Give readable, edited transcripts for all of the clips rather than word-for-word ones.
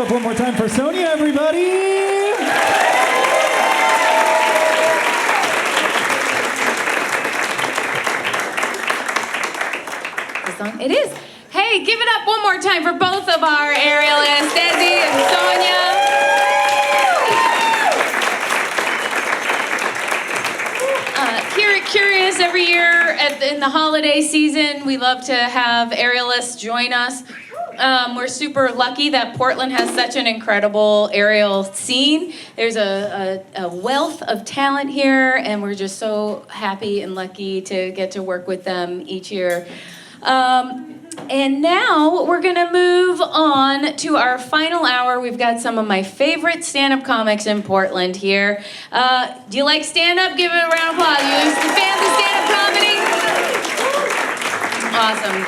up one more time for Sonia, everybody. It is. Hey, give it up one more time for both of our aerialists, Desi and Sonia. Here at Curious, every year in the holiday season, we love to have aerialists join us. We're super lucky that Portland has such an incredible aerial scene. There's a wealth of talent here, and we're just so happy and lucky to get to work with them each year. And now we're gonna move on to our final hour. We've got some of my favorite stand-up comics in Portland here. Do you like stand-up? Give it a round of applause. You fans of stand-up comedy? Awesome.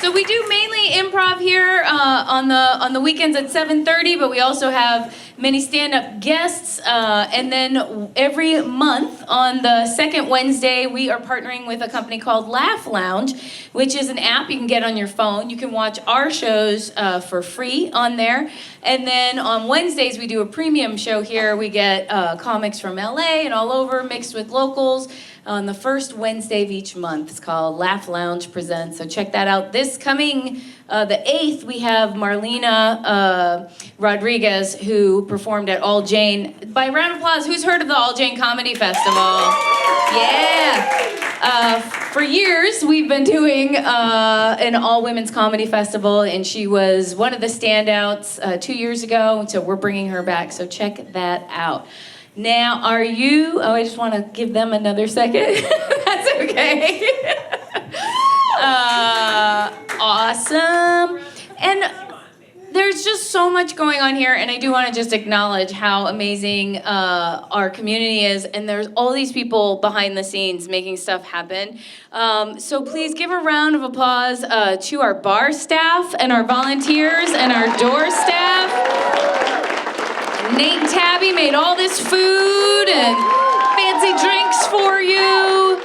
So we do mainly improv here on the weekends at 7:30, but we also have many stand-up guests. And then every month on the second Wednesday, we are partnering with a company called Laugh Lounge, which is an app you can get on your phone. You can watch our shows for free on there. And then on Wednesdays, we do a premium show here. We get comics from LA and all over mixed with locals on the first Wednesday of each month. It's called Laugh Lounge Presents, so check that out. This coming, the 8th, we have Marlena Rodriguez, who performed at All Jane. By a round of applause, who's heard of the All Jane Comedy Festival? Yeah. For years, we've been doing an all-women's comedy festival, and she was one of the standouts 2 years ago, so we're bringing her back, so check that out. Now, are you... Oh, I just want to give them another second. That's okay. Awesome. And there's just so much going on here, and I do want to just acknowledge how amazing our community is, and there's all these people behind the scenes making stuff happen. So please give a round of applause to our bar staff and our volunteers and our door staff. Nate and Tabby made all this food and fancy drinks for you.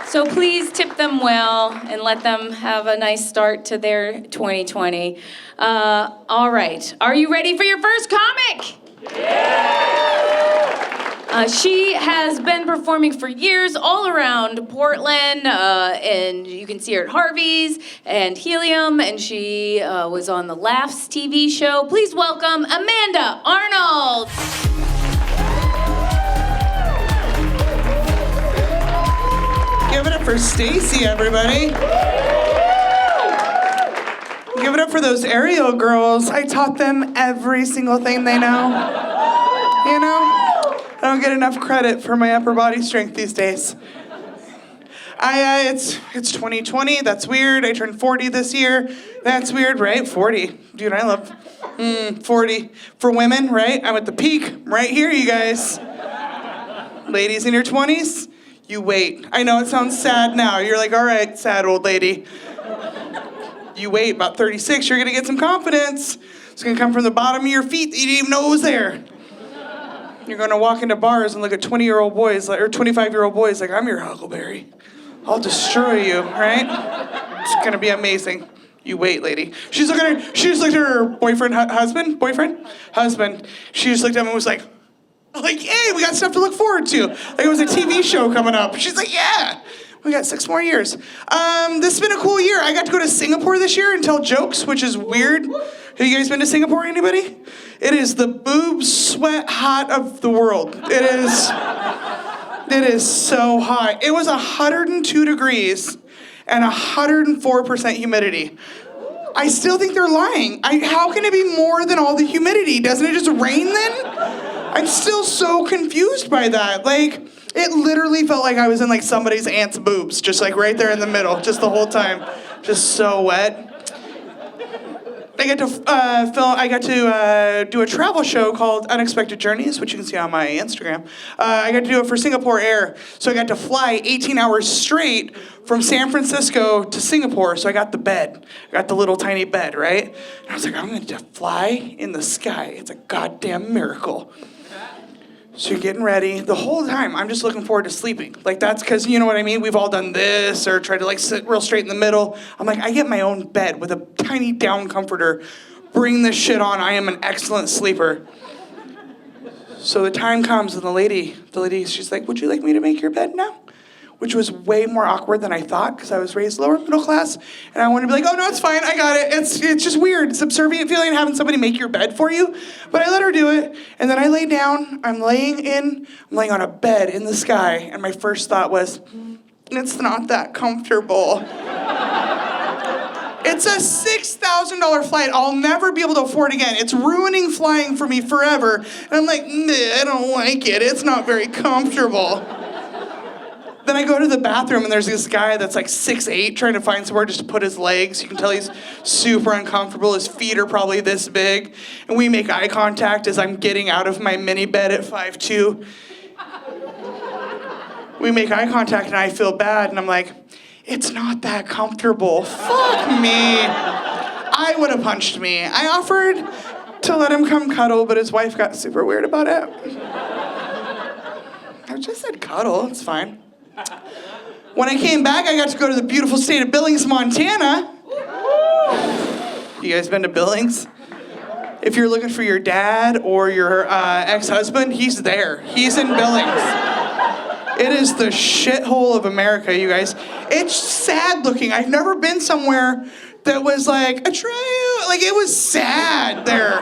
So please tip them well and let them have a nice start to their 2020. All right, are you ready for your first comic? She has been performing for years all around Portland, and you can see her at Harvey's and Helium, and she was on the Laughs TV show. Please welcome Amanda Arnold. Give it up for Stacy, everybody. Give it up for those aerial girls. I taught them every single thing they know. You know? I don't get enough credit for my upper body strength these days. It's 2020. That's weird. I turned 40 this year. That's weird, right? 40. Dude, I love 40. For women, right? I'm at the peak right here, you guys. Ladies in your 20s, you wait. I know it sounds sad now. You're like, all right, sad old lady. You wait, about 36, you're gonna get some confidence. It's gonna come from the bottom of your feet that you didn't even know was there. You're gonna walk into bars and look at 20-year-old boys, or 25-year-old boys like, I'm your Huckleberry. I'll destroy you, right? It's gonna be amazing. You wait, lady. She just looked at her husband. She just looked at him and was like, hey, we got stuff to look forward to. Like it was a TV show coming up. She's like, yeah. We got 6 more years. This has been a cool year. I got to go to Singapore this year and tell jokes, which is weird. Have you guys been to Singapore, anybody? It is the boob sweat hot of the world. It is so hot. It was 102 degrees and 104% humidity. I still think they're lying. How can it be more than all the humidity? Doesn't it just rain then? I'm still so confused by that. Like, it literally felt like I was in like somebody's aunt's boobs, just like right there in the middle, just the whole time, just so wet. I got to do a travel show called Unexpected Journeys, which you can see on my Instagram. I got to do it for Singapore Air, so I got to fly 18 hours straight from San Francisco to Singapore. So I got the bed, I got the little tiny bed, right? And I was like, I'm going to fly in the sky. It's a goddamn miracle. So you're getting ready. The whole time, I'm just looking forward to sleeping. Like, that's because, you know what I mean? We've all done this or tried to, like, sit real straight in the middle. I'm like, I get my own bed with a tiny down comforter bring this shit on. I am an excellent sleeper. So the time comes and the lady, she's like, would you like me to make your bed now? Which was way more awkward than I thought because I was raised lower middle class. And I wanted to be like, oh, no, it's fine. I got it. It's just weird. It's subservient feeling having somebody make your bed for you. But I let her do it. And then I lay down. I'm laying on a bed in the sky. And my first thought was, it's not that comfortable. It's a $6,000 flight I'll never be able to afford again. It's ruining flying for me forever. And I'm like, nah, I don't like it. It's not very comfortable. Then I go to the bathroom and there's this guy that's like 6'8" trying to find somewhere just to put his legs. You can tell he's super uncomfortable. His feet are probably this big. And we make eye contact as I'm getting out of my mini bed at 5'2". We make eye contact and I feel bad and I'm like, it's not that comfortable. Fuck me. I would have punched me. I offered to let him come cuddle, but his wife got super weird about it. I just said cuddle, it's fine. When I came back, I got to go to the beautiful state of Billings, Montana. You guys been to Billings? If you're looking for your dad or your ex-husband, he's there. He's in Billings. It is the shithole of America, you guys. It's sad looking. I've never been somewhere that was like, it was sad there.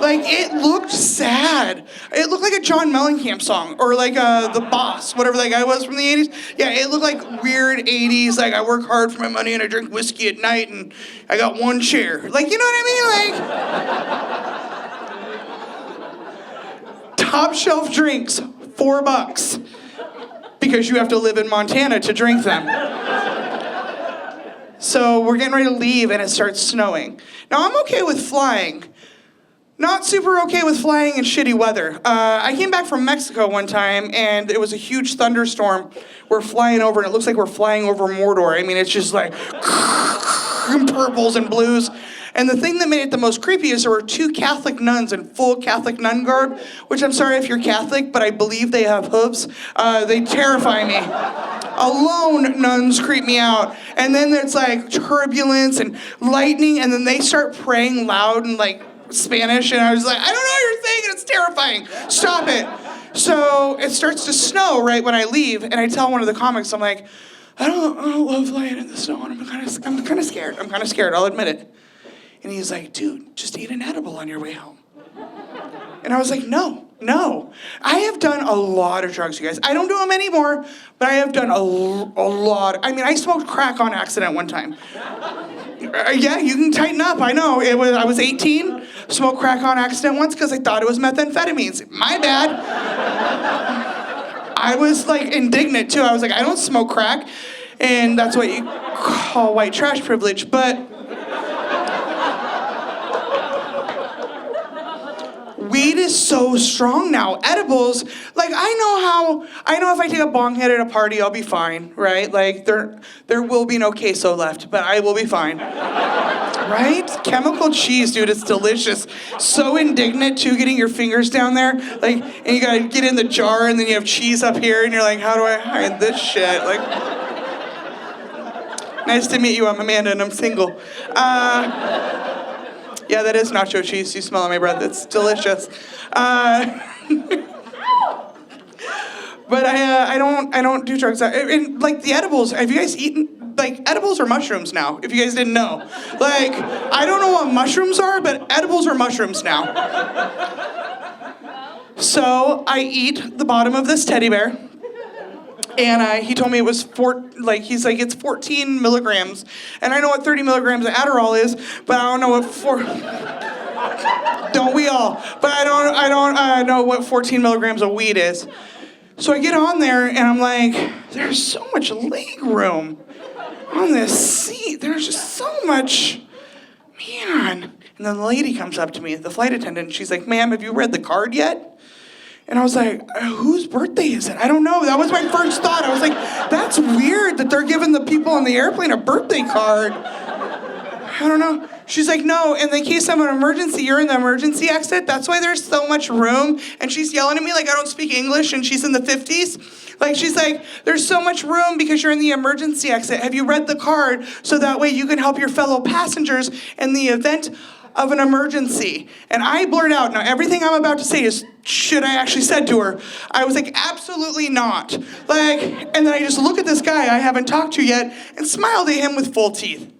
Like, it looked sad. It looked like a John Mellencamp song, or like The Boss, whatever that guy was from the 80s. Yeah, it looked like weird 80s, like I work hard for my money and I drink whiskey at night and I got one chair. Like, you know what I mean? Like, top shelf drinks, $4. Because you have to live in Montana to drink them. So we're getting ready to leave and it starts snowing. Now, I'm okay with flying. Not super okay with flying in shitty weather. I came back from Mexico one time, and it was a huge thunderstorm. We're flying over, and it looks like we're flying over Mordor. I mean, it's just like purples and blues. And the thing that made it the most creepy is there were 2 Catholic nuns in full Catholic nun garb, which I'm sorry if you're Catholic, but I believe they have hooves. They terrify me. Alone nuns creep me out. And then there's like turbulence and lightning, and then they start praying loud and like Spanish, and I was like, I don't know what you're saying, and it's terrifying. Stop it. So it starts to snow right when I leave, and I tell one of the comics, I'm like, I don't love flying in the snow, and I'm kind of scared. I'm kind of scared, I'll admit it. And he's like, dude, just eat an edible on your way home. And I was like, no. I have done a lot of drugs, you guys. I don't do them anymore, but I have done a lot. I mean, I smoked crack on accident one time. Yeah, you can tighten up, I know. I was 18, smoked crack on accident once because I thought it was methamphetamines. My bad. I was like indignant too. I was like, I don't smoke crack. And that's what you call white trash privilege, but weed is so strong now. Edibles, like I know if I take a bong hit at a party, I'll be fine, right? Like there will be no queso left, but I will be fine. Right? Chemical cheese, dude, it's delicious. So indignant too, getting your fingers down there, like, and you gotta get in the jar, and then you have cheese up here, and you're like, how do I hide this shit? Like, nice to meet you. I'm Amanda, and I'm single. Yeah, that is nacho cheese. You smell it on my breath. It's delicious. But I don't do drugs. And like the edibles, have you guys eaten, like edibles are mushrooms now, if you guys didn't know. Like, I don't know what mushrooms are, but edibles are mushrooms now. So I eat the bottom of this teddy bear. And he told me it was he's like, it's 14 milligrams. And I know what 30 milligrams of Adderall is, but I don't know what don't we all? But I don't know what 14 milligrams of weed is. So I get on there and I'm like, there's so much leg room on this seat. There's just so much, man. And then the lady comes up to me, the flight attendant, and she's like, ma'am, have you read the card yet? And I was like, whose birthday is it? I don't know. That was my first thought. I was like, that's weird that they're giving the people on the airplane a birthday card. I don't know. She's like, no, in the case of an emergency, you're in the emergency exit. That's why there's so much room. And she's yelling at me like I don't speak English and she's in the 50s. Like, she's like, there's so much room because you're in the emergency exit. Have you read the card so that way you can help your fellow passengers in the event of an emergency. And I blurt out, now everything I'm about to say is shit I actually said to her. I was like, absolutely not. Like, and then I just look at this guy I haven't talked to yet and smiled at him with full teeth.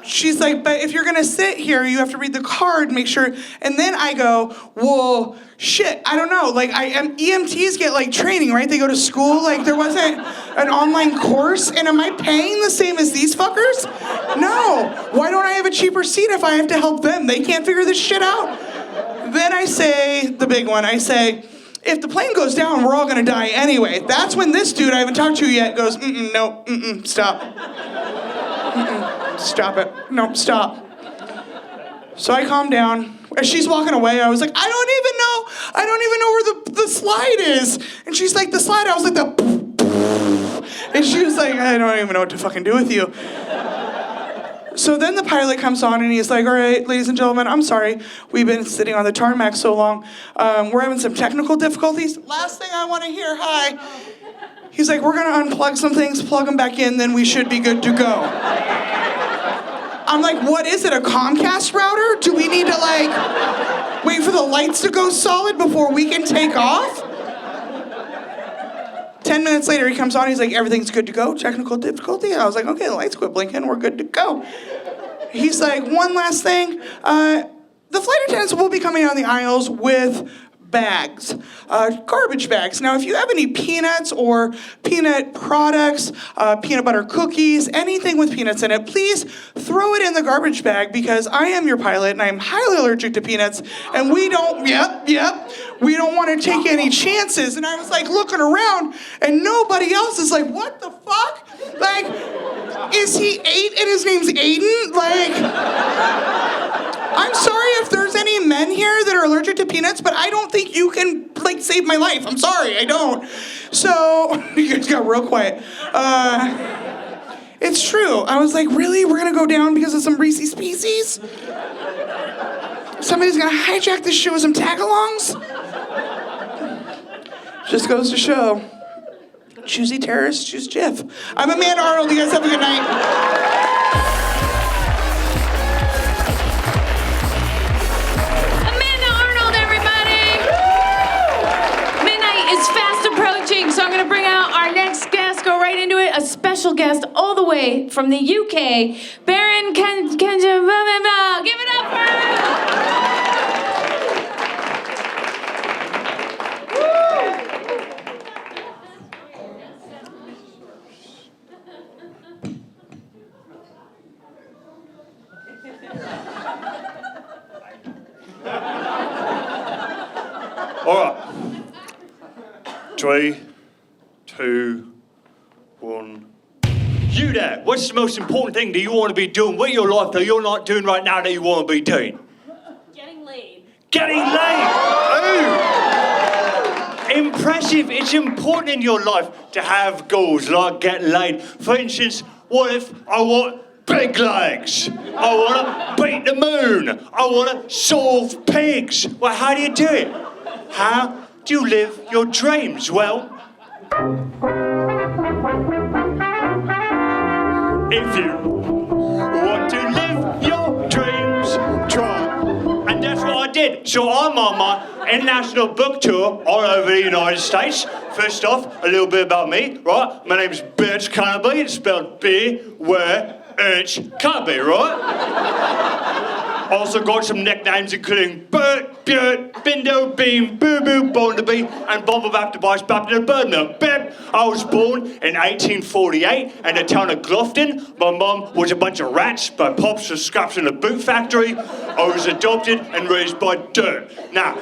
She's like, but if you're gonna sit here, you have to read the card, make sure. And then I go, well, shit, I don't know. Like, EMTs get like training, right? They go to school. Like, there wasn't an online course. And am I paying the same as these fuckers? No. Why don't I have a cheaper seat if I have to help them? They can't figure this shit out. Then I say, the big one, I say, if the plane goes down, we're all gonna die anyway. That's when this dude I haven't talked to yet goes, no, stop. Stop it. No, stop. So I calm down. As she's walking away, I was like, I don't even know where the slide is. And she's like, the slide? I was like, and she was like, I don't even know what to fucking do with you. So then the pilot comes on and he's like, all right, ladies and gentlemen, I'm sorry. We've been sitting on the tarmac so long. We're having some technical difficulties. Last thing I want to hear, hi. He's like, we're going to unplug some things, plug them back in, then we should be good to go. I'm like, what is it, a Comcast router? Do we need to like wait for the lights to go solid before we can take off? 10 minutes later, he comes on, he's like, everything's good to go, technical difficulty. And I was like, okay, the lights quit blinking, we're good to go. He's like, one last thing, the flight attendants will be coming down the aisles with bags, garbage bags. Now, if you have any peanuts or peanut products, peanut butter cookies, anything with peanuts in it, please throw it in the garbage bag because I am your pilot and I am highly allergic to peanuts and we don't want to take any chances. And I was like looking around and nobody else is like, what the fuck? Like, is he 8 and his name's Aiden? Like, I'm sorry if there's any men here that are allergic to peanuts, but I don't think you can, like, save my life. I'm sorry, I don't. So, you guys got real quiet. It's true. I was like, really? We're gonna go down because of some Reese's Pieces? Somebody's gonna hijack this shit with some tag-alongs? Just goes to show. Choosy terrorists, choose Jif. I'm Amanda Arnold. You guys have a good night. So I'm going to bring out our next guest, go right into it, a special guest all the way from the UK, Baron Kenja. Give it up for him! All right. 3, 2, 1. You there, what's the most important thing that you want to be doing with your life that you're not doing right now that you want to be doing? Getting laid. Getting laid! Oh! Impressive. It's important in your life to have goals like get laid. For instance, what if I want big legs? I want to beat the moon. I want to solve pigs. Well, how do you do it? How do you live your dreams? Well, if you want to live your dreams, try. And that's what I did. So I'm on my international book tour all over the United States. First off, a little bit about me, right? My name's Birch Carnaby. It's spelled B-W-H-Carnaby, right? Also got some nicknames including Bert, Burt, Bindo, Beam, Boo Boo, Barnaby, and Bomber to Bice, Babton, and Birdmilk. Beb, I was born in 1848 in the town of Gloughton. My mum was a bunch of rats, my pops was scraps in a boot factory. I was adopted and raised by dirt. Now,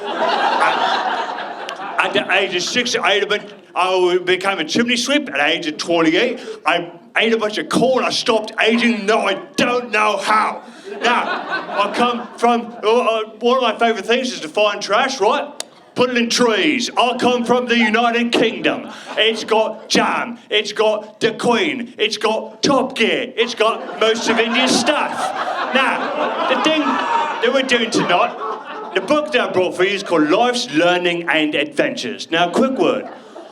at the age of 6 or 8, I became a chimney sweep. At the age of 28, I ate a bunch of corn. I stopped aging. No, I don't know how. Now, I come from, one of my favourite things is to find trash, right? Put it in trees. I come from the United Kingdom. It's got jam. It's got the Queen. It's got Top Gear. It's got most of India's stuff. Now, the thing that we're doing tonight, the book that I brought for you is called Life's Learning and Adventures. Now, quick word.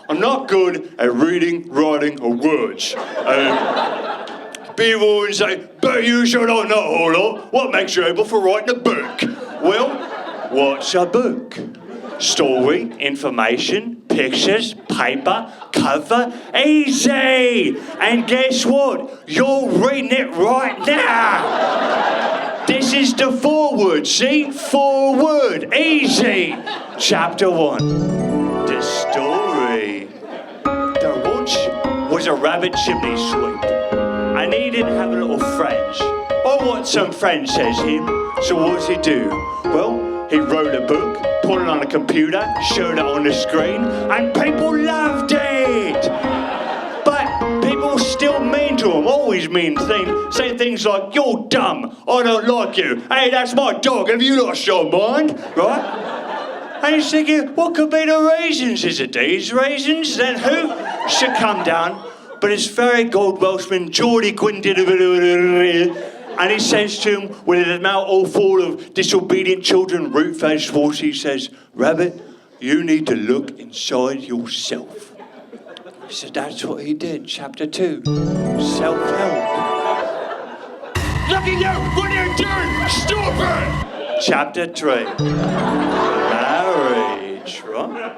I'm not good at reading, writing, or words. People would say, but you should not know a whole lot. What makes you able for writing a book? Well, what's a book? Story, information, pictures, paper, cover, easy! And guess what? You're reading it right now! This is the foreword, see? Foreword, easy! Chapter 1. The story. There once was a rabbit chimney sweep, and he didn't have a little friends, or what some friend says him. So what does he do? Well, he wrote a book, put it on a computer, showed it on the screen, and people loved it. But people still mean to him, always mean things, say things like, you're dumb, I don't like you, hey, that's my dog, have you lost your mind, right? And he's thinking, what could be the reasons? Is it these reasons? Then who should come down but his very good Welshman, Geordie Quintin, and he says to him, with his mouth all full of disobedient children, root-faced horse, he says, Rabbit, you need to look inside yourself. So that's what he did, chapter 2, self-help. Look at you, what are you doing? Stop it! Chapter 3, marriage, right?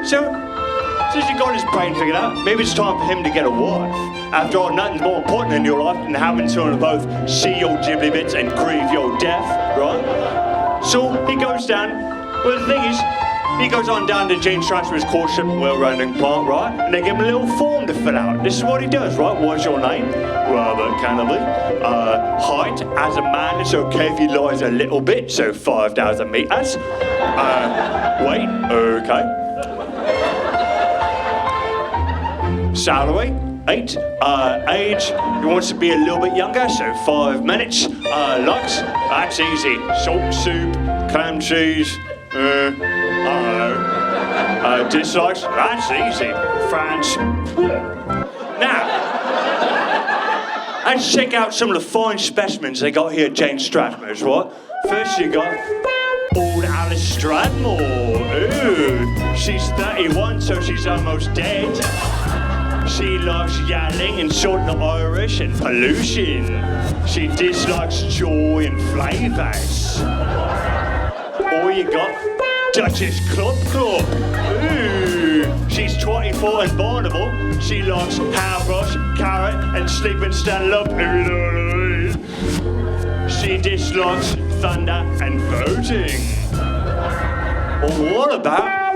So, since he got his brain figured out, maybe it's time for him to get a wife. After all, nothing's more important in your life than having someone to both see your ghibli bits and grieve your death, right? So he goes down. Well, the thing is, he goes on down to Jane Strasberg's courtship well-rounding plant, right? And they give him a little form to fill out. This is what he does, right? What's your name? Robert Cannably. Height, as a man, it's okay if he lies a little bit, so 5,000 meters. Weight, okay. Salary, 8. Age, he wants to be a little bit younger, so 5 minutes. Likes, that's easy. Salt soup, clam cheese, I don't know. Dislikes, that's easy. France. Now, let's check out some of the fine specimens they got here at Jane Strathmore's, right? First you got old Alice Strathmore. Ooh, she's 31, so she's almost dead. She likes yelling and short the Irish and pollution. She dislikes joy and flavours. Or you got Duchess Club Club. Ooh, she's 24 and vulnerable. She likes hairbrush, carrot, and sleep and stand up. She dislikes thunder and voting. Or what about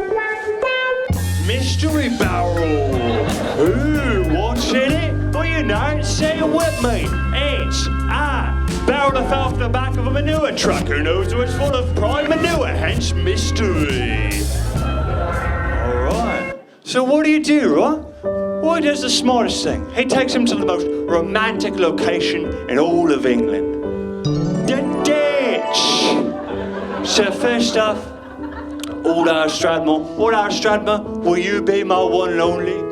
Mystery Barrel? Ooh, what's in it? Well, you know, say it with me. It's a barrel that fell off the back of a manure truck. Who knows what's full of prime manure, hence mystery. Alright, so what do you do, right? Well, he does the smartest thing. He takes him to the most romantic location in all of England. The ditch! So first off, old Alice Strathmore, will you be my one and only?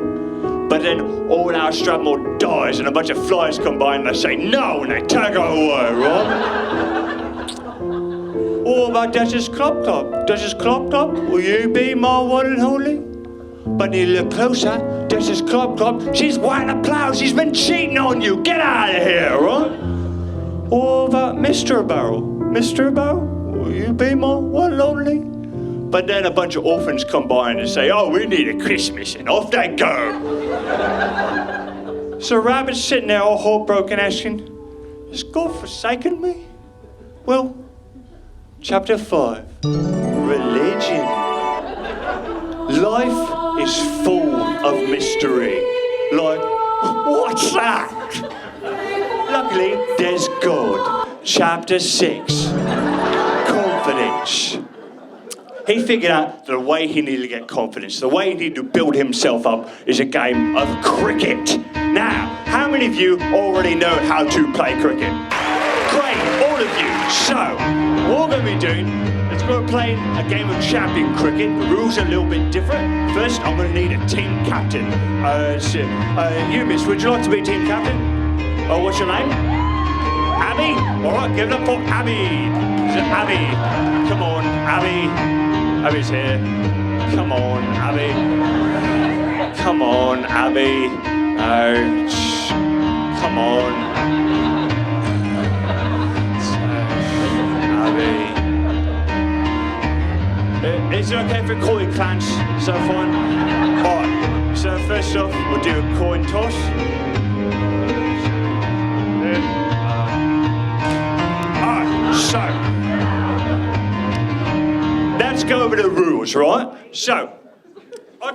But then old Alice Strathmore dies and a bunch of flies come by and they say no and they take her away, right? Or about Duchess Club Club? Duchess Club Club, will you be my one and only? But you look closer, Duchess Club Club, she's wearing a plough, she's been cheating on you, get out of here, right? Or about Mr. Barrel? Mr. Barrel, will you be my one and only? But then a bunch of orphans come by and they say, oh, we need a Christmas, and off they go. So Rabbit's sitting there all heartbroken asking, has God forsaken me? Well, chapter 5, religion. Life is full of mystery. Like, what's that? Luckily, there's God. Chapter 6, confidence. He figured out the way he needed to get confidence, the way he needed to build himself up is a game of cricket. Now, how many of you already know how to play cricket? Great, all of you. So, what we're going to be doing is we're playing a game of champion cricket. The rules are a little bit different. First, I'm going to need a team captain. You, miss, would you like to be team captain? Oh, what's your name? Abby? All right, give it up for Abby. Is it Abby? Come on, Abby. Abby's here. Come on, Abby. Come on, Abby. Ouch. Come on. Is it okay if we call you Clanch? Is that fine? Alright, so first off, we'll do a coin toss. Alright, so let's go over the rules, right? So, I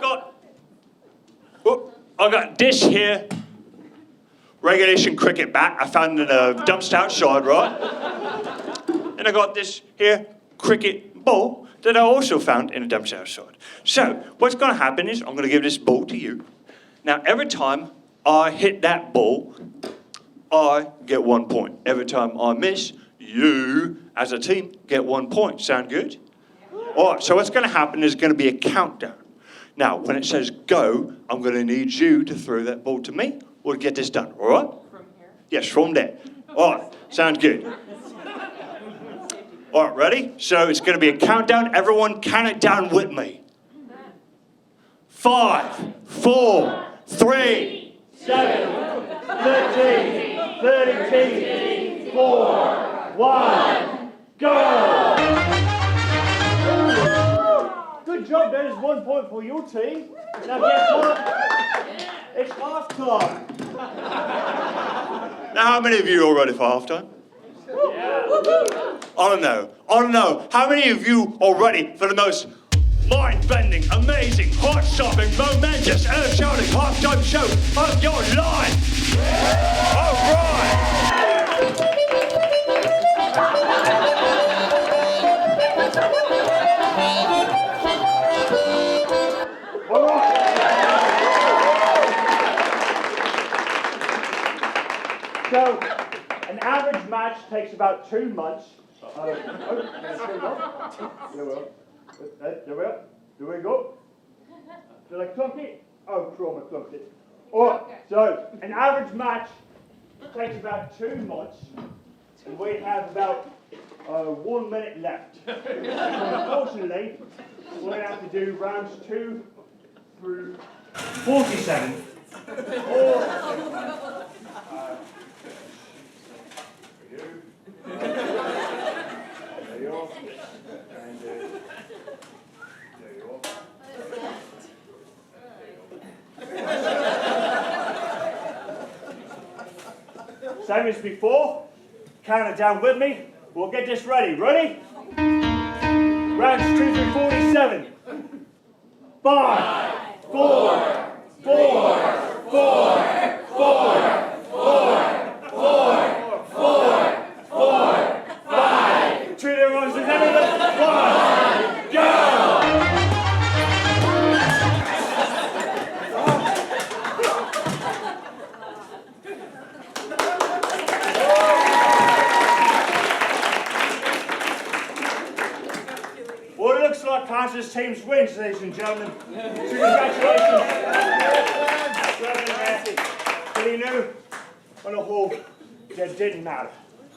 got this here, regulation cricket bat I found in a dumpster outside, right? And I got this here cricket ball that I also found in a dumpster outside. So, what's going to happen is I'm going to give this ball to you. Now, every time I hit that ball, I get 1 point. Every time I miss, you, as a team, get 1 point. Sound good? All right, so what's going to happen is going to be a countdown. Now, when it says go, I'm going to need you to throw that ball to me. We'll get this done, all right? From here? Yes, from there. All right, sounds good. All right, ready? So it's going to be a countdown. Everyone count it down with me. 5, 4, 3, 7, 13, 32, 4, 1, go! Good job, that is 1 point for your team. Now guess what? It's half time. Now how many of you are ready for half time? I don't know. How many of you are ready for the most mind-bending, amazing, heart-stopping, momentous, earth-shattering half-time show of your life? All right. All right. So, an average match takes about 2 months. There we go. Did I clunk it? Oh, Chroma clunked it. Alright, so an average match takes about 2 months, and we have about 1 minute left. Unfortunately, we're going to have to do rounds 2 through 47. Same as before, count it down with me. We'll get this ready. Ready? Rounds 2 through 47. 5, 4, 4, 4, 4, 5. Treat everyone as everyone. 1, go! Well, it looks like Kansas team's wins, ladies and gentlemen. So congratulations. But you know, on the whole, that didn't matter.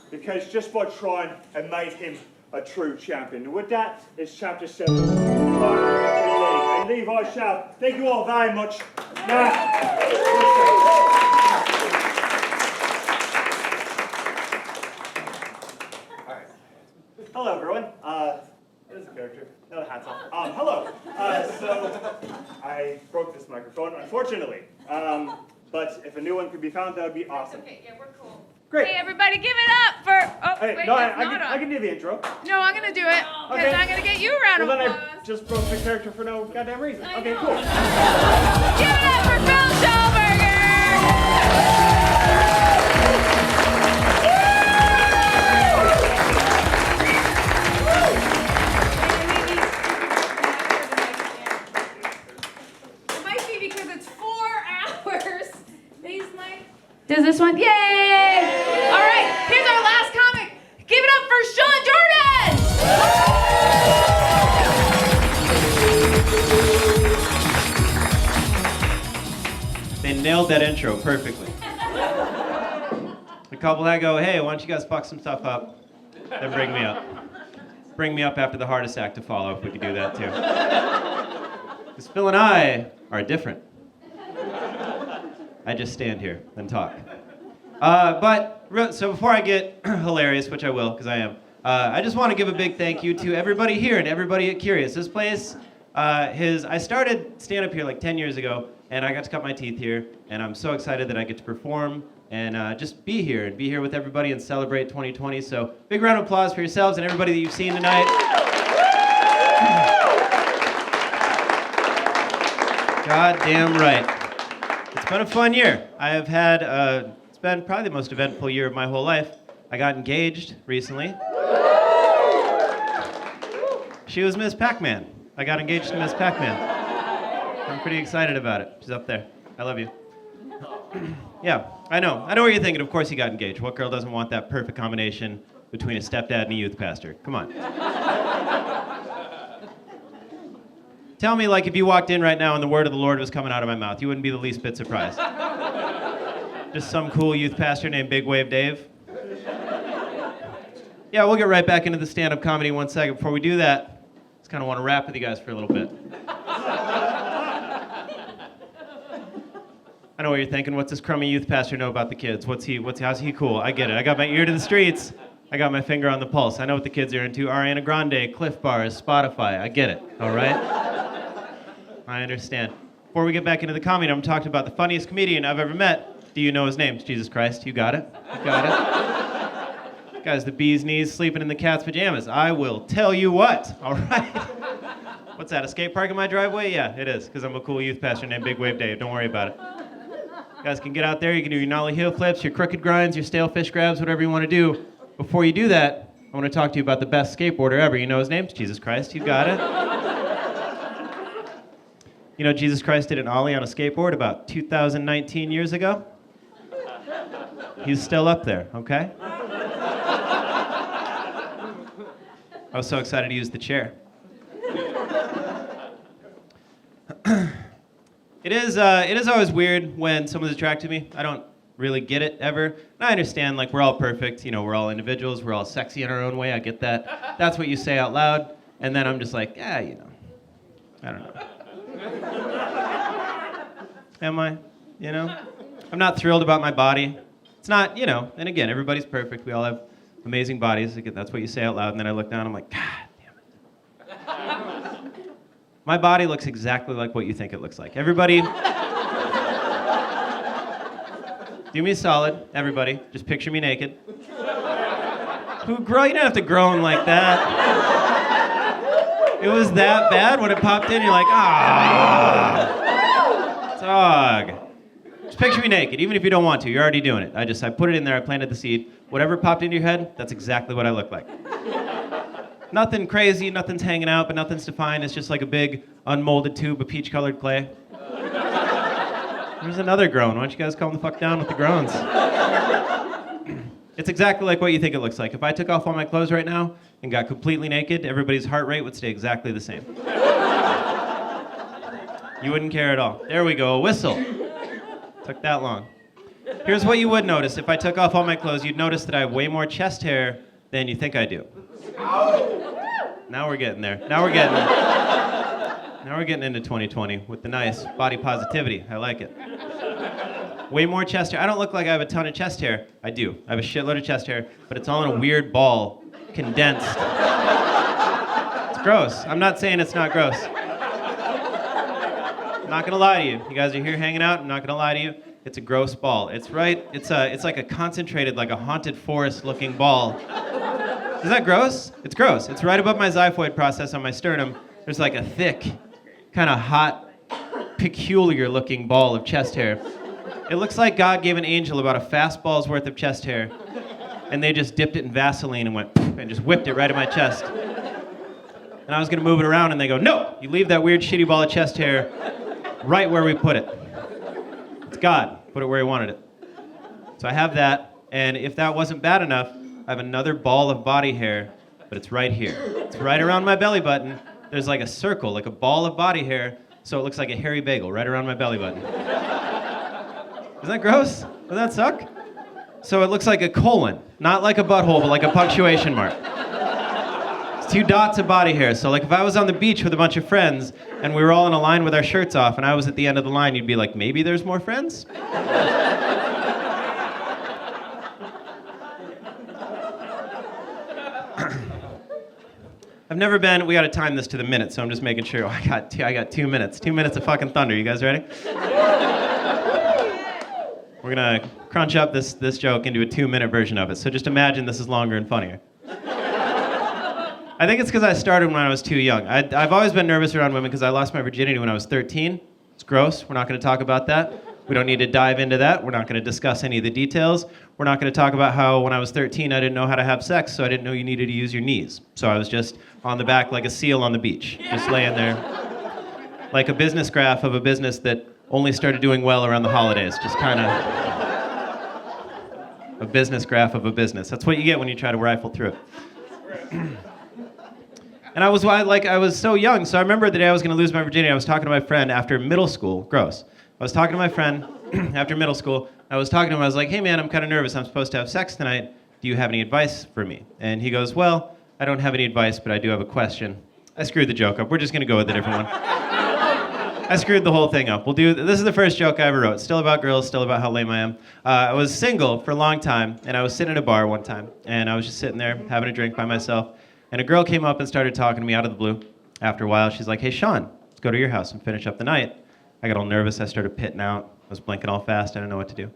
Because just by trying, it made him a true champion. And with that, it's chapter 7. And Levi shout, thank you all very much. Now, hello, everyone. There's a character. No, the hat's off. Hello. So, I broke this microphone, unfortunately. But if a new one could be found, that would be awesome. Okay, yeah, we're cool. Great. Hey, everybody, give it up for. Oh, Hey, wait, no, it's I not on. can do the intro. No, I'm gonna do it. Because Okay. I'm gonna get you a round of Well, then applause. I just broke the character for no goddamn reason. I Okay, know. cool. Give it up for Phil Schellberger! It might be because it's 4 hours. These might. Does this one? Yay! All right, here's our last comic. Give it up for Sean Jordan! They nailed that intro perfectly. A couple that go, hey, why don't you guys fuck some stuff up? Then bring me up. Bring me up after the hardest act to follow, if we could do that too. Because Phil and I are different. I just stand here and talk. So before I get hilarious, which I will, because I am, I just want to give a big thank you to everybody here and everybody at Curious. This place, I started stand-up here like 10 years ago, and I got to cut my teeth here, and I'm so excited that I get to perform and just be here with everybody and celebrate 2020. So big round of applause for yourselves and everybody that you've seen tonight. God damn right. It's been a fun year. I have had, it's been probably the most eventful year of my whole life. I got engaged recently. She was Miss Pac-Man. I got engaged to Miss Pac-Man. I'm pretty excited about it. She's up there. I love you. Yeah, I know what you're thinking. Of course he got engaged. What girl doesn't want that perfect combination between a stepdad and a youth pastor? Come on. Tell me, like, if you walked in right now and the word of the Lord was coming out of my mouth, you wouldn't be the least bit surprised. Just some cool youth pastor named Big Wave Dave. Yeah, we'll get right back into the stand-up comedy in 1 second. Before we do that, I just kind of want to rap with you guys for a little bit. I know what you're thinking. What's this crummy youth pastor know about the kids? How's he cool? I get it. I got my ear to the streets. I got my finger on the pulse. I know what the kids are into. Ariana Grande, Cliff Bars, Spotify. I get it. All right? I understand. Before we get back into the comedy, I'm talking about the funniest comedian I've ever met. Do you know his name? Jesus Christ. You got it? You got it? Guy's the bee's knees sleeping in the cat's pajamas. I will tell you what. All right? What's that, a skate park in my driveway? Yeah, it is, because I'm a cool youth pastor named Big Wave Dave. Don't worry about it. You guys can get out there. You can do your nollie heel flips, your crooked grinds, your stale fish grabs, whatever you want to do. Before you do that, I want to talk to you about the best skateboarder ever. You know his name? Jesus Christ. You got it? You know, Jesus Christ did an ollie on a skateboard about 2019 years ago. He's still up there, okay? I was so excited to use the chair. It is always weird when someone's attracted to me. I don't really get it ever. And I understand, like, we're all perfect. You know, we're all individuals. We're all sexy in our own way. I get that. That's what you say out loud. And then I'm just like, yeah, you know, I don't know. Am I? You know? I'm not thrilled about my body. It's not, you know, and again, everybody's perfect. We all have amazing bodies. Again, that's what you say out loud. And then I look down, I'm like, God damn it. My body looks exactly like what you think it looks like. Everybody, do me a solid, everybody. Just picture me naked. You don't have to groan like that. It was that bad when it popped in. You're like, dog. Just picture me naked, even if you don't want to. You're already doing it. I put it in there. I planted the seed. Whatever popped into your head, that's exactly what I look like. Nothing crazy, nothing's hanging out, but nothing's defined. It's just like a big unmolded tube of peach-colored clay. There's another groan. Why don't you guys calm the fuck down with the groans? It's exactly like what you think it looks like. If I took off all my clothes right now and got completely naked, everybody's heart rate would stay exactly the same. You wouldn't care at all. There we go, a whistle. Took that long. Here's what you would notice. If I took off all my clothes, you'd notice that I have way more chest hair than you think I do. Now we're getting there. Now we're getting into 2020 with the nice body positivity. I like it. Way more chest hair. I don't look like I have a ton of chest hair. I do. I have a shitload of chest hair, but it's all in a weird ball, condensed. It's gross. I'm not saying it's not gross. I'm not gonna lie to you. You guys are here hanging out. I'm not gonna lie to you. It's a gross ball. It's right. It's like a concentrated, like a haunted forest-looking ball. Is that gross? It's gross. It's right above my xiphoid process on my sternum. There's like a thick, kind of hot, peculiar-looking ball of chest hair. It looks like God gave an angel about a fastball's worth of chest hair, and they just dipped it in Vaseline and went and just whipped it right in my chest. And I was gonna move it around, and they go, "No, you leave that weird, shitty ball of chest hair right where we put it. It's God. Put it where He wanted it." So I have that, and if that wasn't bad enough, I have another ball of body hair, but it's right here. It's right around my belly button. There's like a circle, like a ball of body hair, so it looks like a hairy bagel right around my belly button. Isn't that gross? Doesn't that suck? So it looks like a colon, not like a butthole, but like a punctuation mark. It's 2 dots of body hair. So like if I was on the beach with a bunch of friends and we were all in a line with our shirts off and I was at the end of the line, you'd be like, maybe there's more friends? I've never been. We got to time this to the minute, so I'm just making sure. I got 2 minutes. 2 minutes of fucking thunder. You guys ready? We're gonna crunch up this joke into a 2-minute version of it. So just imagine this is longer and funnier. I think it's because I started when I was too young. I've always been nervous around women because I lost my virginity when I was 13. It's gross. We're not going to talk about that. We don't need to dive into that. We're not going to discuss any of the details. We're not going to talk about how when I was 13 I didn't know how to have sex, so I didn't know you needed to use your knees. So I was just on the back like a seal on the beach, just laying there like a business graph of a business that only started doing well around the holidays. Just kind of a business graph of a business. That's what you get when you try to rifle through it. And I was so young, so I remember the day I was going to lose my virginity. I was talking to my friend after middle school. Gross. I was talking to my friend after middle school. I was talking to him. I was like, hey, man, I'm kind of nervous. I'm supposed to have sex tonight. Do you have any advice for me? And he goes, well, I don't have any advice, but I do have a question. I screwed the joke up. We're just going to go with a different one. I screwed the whole thing up. This is the first joke I ever wrote. Still about girls, still about how lame I am. I was single for a long time, and I was sitting at a bar one time, and I was just sitting there having a drink by myself, and a girl came up and started talking to me out of the blue. After a while, she's like, hey, Sean, let's go to your house and finish up the night. I got all nervous. I started pitting out. I was blinking all fast. I didn't know what to do.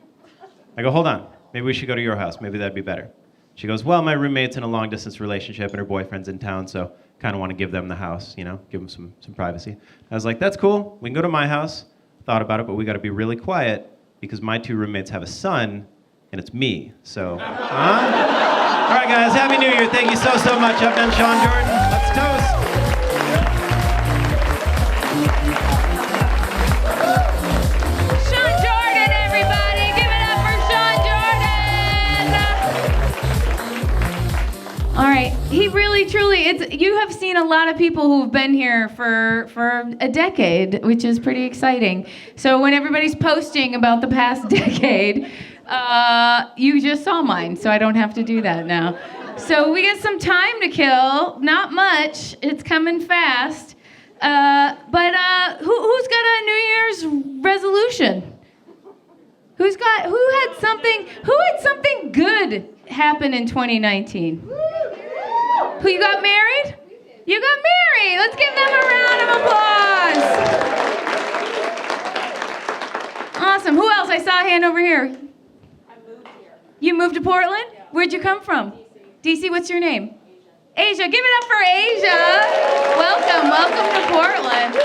I go, hold on. Maybe we should go to your house. Maybe that'd be better. She goes, well, my roommate's in a long-distance relationship, and her boyfriend's in town, so kind of want to give them the house, give them some privacy. I was like, that's cool. We can go to my house. Thought about it, but we got to be really quiet because my 2 roommates have a son, and it's me. So, All right, guys. Happy New Year. Thank you so much. I've been Sean Jordan. Let's toast. Sean Jordan, everybody. Give it up for Sean Jordan. All right. He really, truly, you have seen a lot of people who've been here for a decade, which is pretty exciting. So when everybody's posting about the past decade, you just saw mine, so I don't have to do that now. So we got some time to kill, not much, it's coming fast. But who's got a New Year's resolution? Who had something good happen in 2019? Who, you got married? You got married. Let's give them a round of applause. Awesome. Who else? I saw a hand over here. I moved here. You moved to Portland? Yeah. Where'd you come from? DC. What's your name? Asia. Give it up for Asia. Welcome to Portland.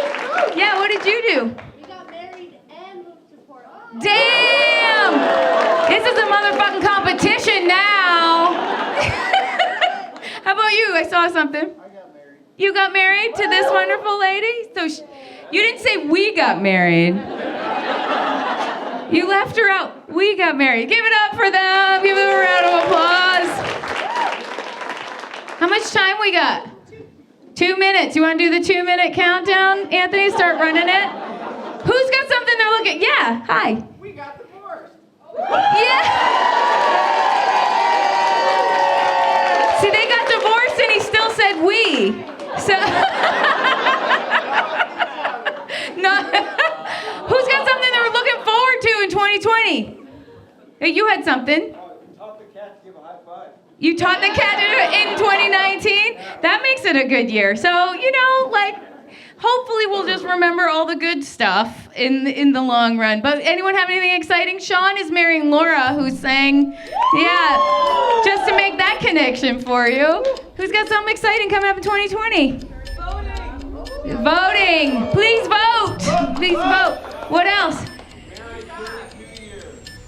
Yeah, what did you do? We got married and moved to Portland. Damn! This is a motherfucking competition now. How about you? I saw something. I got married. You got married to this wonderful lady? So you didn't say we got married. You left her out. We got married. Give it up for them. Give them a round of applause. How much time we got? 2 minutes. You want to do the 2-minute countdown, Anthony? Start running it. Who's got something they're looking? Yeah. Hi. We got divorced. Yeah. See, they got divorced and he still said we. So. No. Who's got something they were looking forward to in 2020? Hey, you had something. Taught the cat to give a high five. You taught the cat to do it in 2019? That makes it a good year. So, hopefully we'll just remember all the good stuff in the long run. But anyone have anything exciting? Sean is marrying Laura, who sang, just to make that connection for you. Who's got something exciting coming up in 2020? Voting. Please vote. Please vote. What else?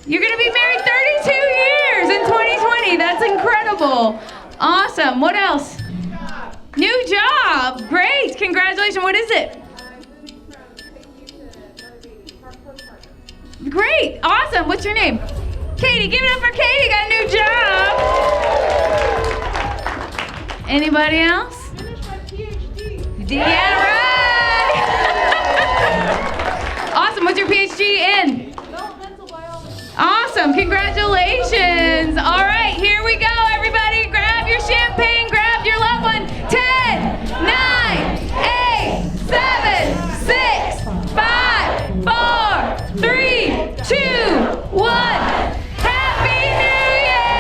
You're going to be married 32 years in 2020. That's incredible. Awesome. What else? New job. Great. Congratulations. What is it? Great. Awesome. What's your name? Katie. Give it up for Katie. Got a new job. Anybody else? Finished my PhD. Yeah, right. Awesome. What's your PhD in? Developmental biology. Awesome. Congratulations. All right. Here we go, everybody. Grab your champagne. Grab your loved one. 10, 9, 8, 7, 6, 5, 4, 3, 2, 1. Happy New Year!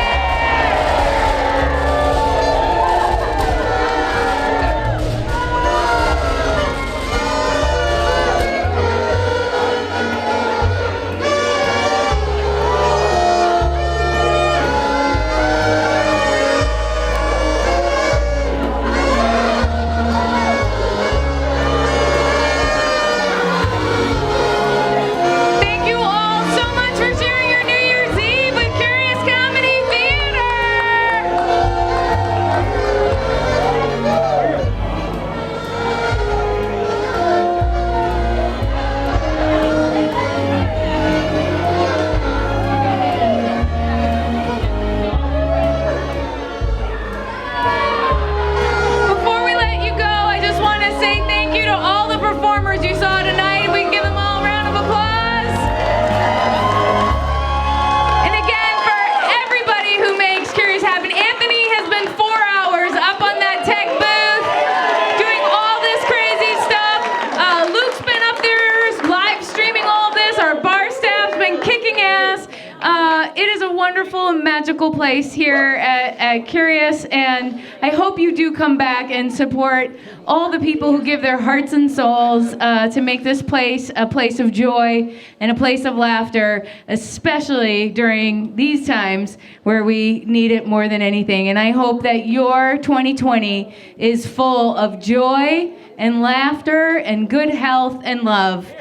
wonderful and magical place here at Curious, and I hope you do come back and support all the people who give their hearts and souls to make this place a place of joy and a place of laughter, especially during these times where we need it more than anything. And I hope that your 2020 is full of joy and laughter and good health and love.